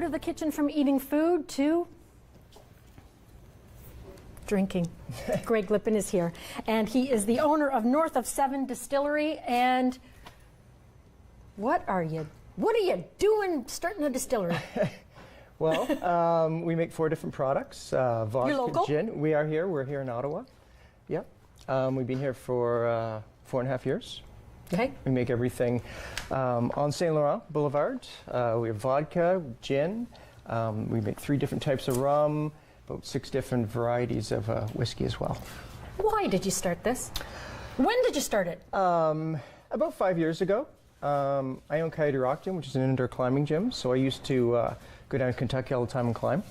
of the kitchen from eating food to drinking. Greg Lipin is here, and he is the owner of North of 7 Distillery. And what are you doing starting a distillery? Well, we make 4 different products. Vodka, You're local? gin. We are here. We're here in Ottawa. Yep. We've been here for 4.5 years. Okay. We make everything on Saint Laurent Boulevard. We have vodka, gin. We make 3 different types of rum, about 6 different varieties of whiskey as well. Why did you start this? When did you start it? About 5 years ago. I own Coyote Rock Gym, which is an indoor climbing gym. So I used to go down to Kentucky all the time and climb.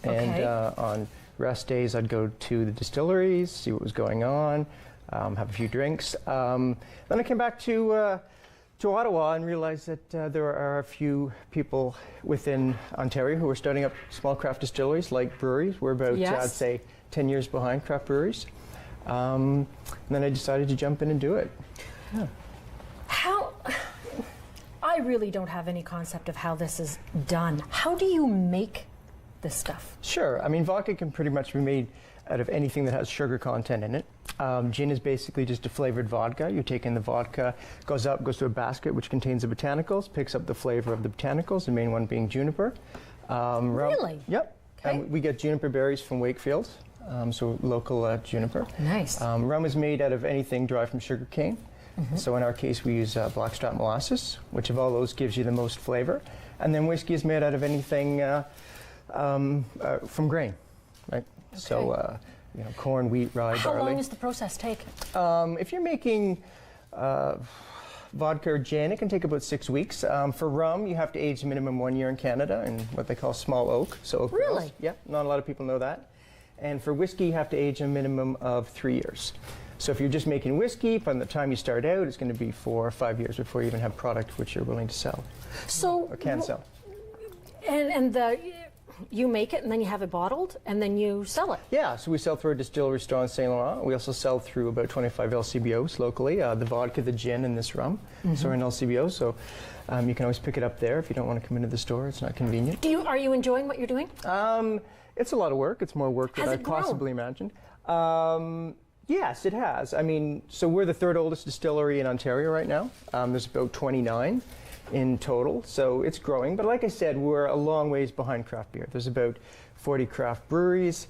Okay. And on rest days, I'd go to the distilleries, see what was going on, have a few drinks. Then I came back to Ottawa and realized that there are a few people within Ontario who are starting up small craft distilleries like breweries. We're about, Yes. I'd say, 10 years behind craft breweries. And then I decided to jump in and do it. Yeah. I really don't have any concept of how this is done. How do you make this stuff? Sure. I mean, vodka can pretty much be made out of anything that has sugar content in it. Gin is basically just a flavored vodka. You take in the vodka, goes to a basket which contains the botanicals, picks up the flavor of the botanicals, the main one being juniper. Really? Yep. Okay. And we get juniper berries from Wakefield, so local juniper. Nice. Rum is made out of anything derived from sugar cane. So in our case, we use blackstrap molasses, which of all those gives you the most flavor. And then whiskey is made out of anything from grain, right? Okay. So, corn, wheat, rye, How barley. long does the process take? If you're making vodka or gin, it can take about 6 weeks. For rum, you have to age minimum 1 year in Canada in what they call small oak. So oak Really? barrels. Yeah, not a lot of people know that. And for whiskey, you have to age a minimum of 3 years. So if you're just making whiskey, by the time you start out, it's going to be 4 or 5 years before you even have product which you're willing to sell. So or can sell. And you make it, and then you have it bottled, and then you sell it. Yeah, so we sell through a distillery store in Saint Laurent. We also sell through about 25 LCBOs locally, the vodka, the gin, and this rum. So we're in LCBO, so you can always pick it up there if you don't want to come into the store. It's not convenient. Are you enjoying what you're doing? It's a lot lot of work. It's more work than Has I it grown? possibly imagined. Yes, it has. I mean, so we're the 3rd oldest distillery in Ontario right now. There's about 29 in total, so it's growing. But like I said, we're a long ways behind craft beer. There's about 40 craft breweries.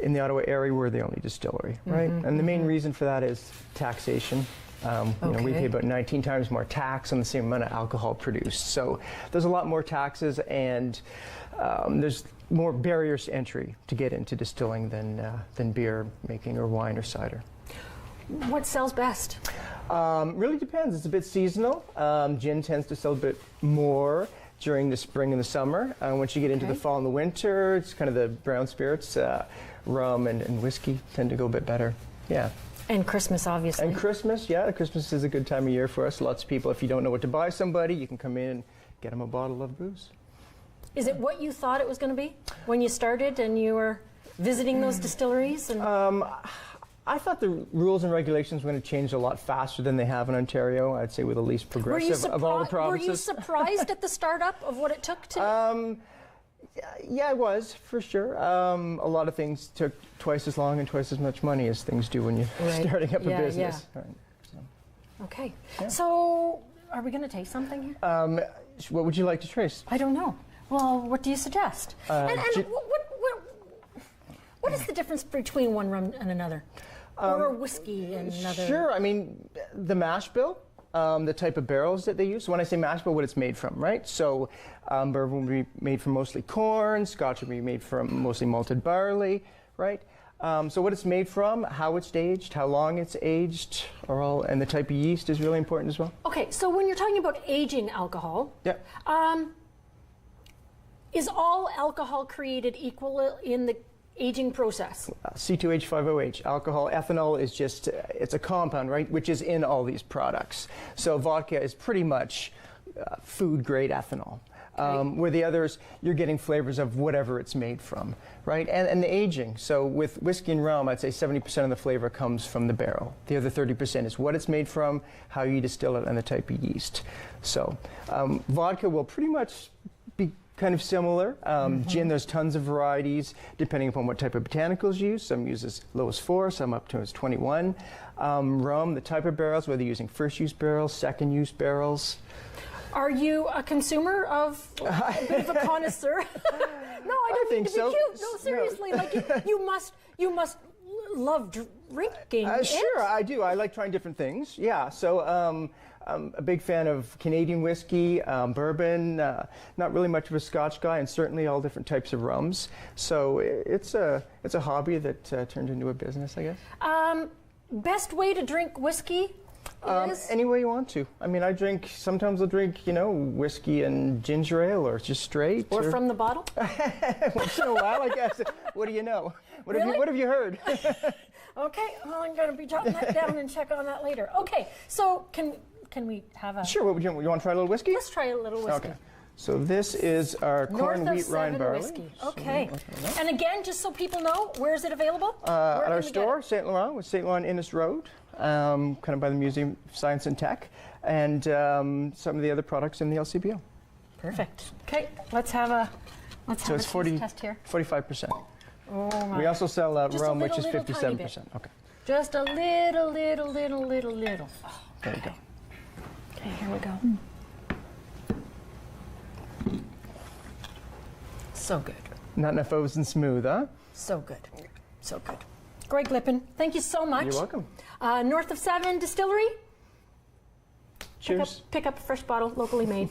In the Ottawa area, we're the only distillery, right? And the main reason for that is taxation. We pay about 19 times more tax on the same amount of alcohol produced. So there's a lot more taxes, and there's more barriers to entry to get into distilling than beer making or wine or cider. What sells best? Really depends. It's a bit seasonal. Gin tends to sell a bit more during the spring and the summer. Once you get into the fall and the winter, it's kind of the brown spirits, rum and whiskey tend to go a bit better. Yeah. And Christmas, obviously. And Christmas, yeah. Christmas is a good time of year for us. Lots of people, if you don't know what to buy somebody, you can come in and get them a bottle of booze. Is it what you thought it was going to be when you started and you were visiting those distilleries? And I thought the rules and regulations were going to change a lot faster than they have in Ontario. I'd say we're the least progressive of all the provinces. Were you surprised at the startup of what it took to? Yeah, I was, for sure. A lot of things took twice as long and twice as much money as things do when you're starting up a business. Yeah. Right, so. Okay. Yeah. So, are we going to taste something here? What would you like to taste? I don't know. Well, what do you suggest? And what is the difference between one rum and another? Or a whiskey and another? Sure. I mean, the mash bill, the type of barrels that they use. So when I say mash bill, what it's made from, right? So bourbon will be made from mostly corn. Scotch will be made from mostly malted barley, right? So what it's made from, how it's aged, how long it's aged, and the type of yeast is really important as well. Okay, so when you're talking about aging alcohol, is all alcohol created equal in the aging process? C2H5OH, alcohol. Ethanol is just, it's a compound, right, which is in all these products. So vodka is pretty much food-grade ethanol. Where the others, you're getting flavors of whatever it's made from, right? And the aging. So with whiskey and rum, I'd say 70% of the flavor comes from the barrel. The other 30% is what it's made from, how you distill it, and the type of yeast. So vodka will pretty much be kind of similar. Gin, there's tons of varieties depending upon what type of botanicals you use. Some use as low as 4, some up to as 21. Rum, the type of barrels, whether you're using first-use barrels, second-use barrels. Are you a consumer of a bit of a connoisseur? No, I don't mean to be cute. No, seriously, no. Like you must love drinking. Sure, I do. I like trying different things. Yeah, so I'm a big fan of Canadian whiskey, bourbon. Not really much of a Scotch guy, and certainly all different types of rums. So it's a hobby that turned into a business, I guess. Best way to drink whiskey? Any way you want to. I mean, sometimes I'll drink, whiskey and ginger ale, or just straight. Or from the bottle? Once in a while, I guess. What do you know? What have you heard? Okay, well, I'm going to be jotting that down and check on that later. Okay, so can we have a... Sure, you want to try a little whiskey? Let's try a little whiskey. Okay. So this is our corn, wheat, rye, barley. Whiskey. Okay. And again, just so people know, where is it available? At our store, St. Laurent, with St. Laurent Innes Road, kind of by the Museum of Science and Tech, and some of the other products in the LCBO. Perfect. Okay, let's have a test here. 45%. Oh my. We also sell rum, which is little 57%. Okay. Just a little. Oh, there you go. Okay, here we go. So good. Not enough O's and smooth, huh? So good. So good. Greg Lipin, thank you so much. You're welcome. North of 7 Distillery. Cheers. Pick up a fresh bottle, locally made.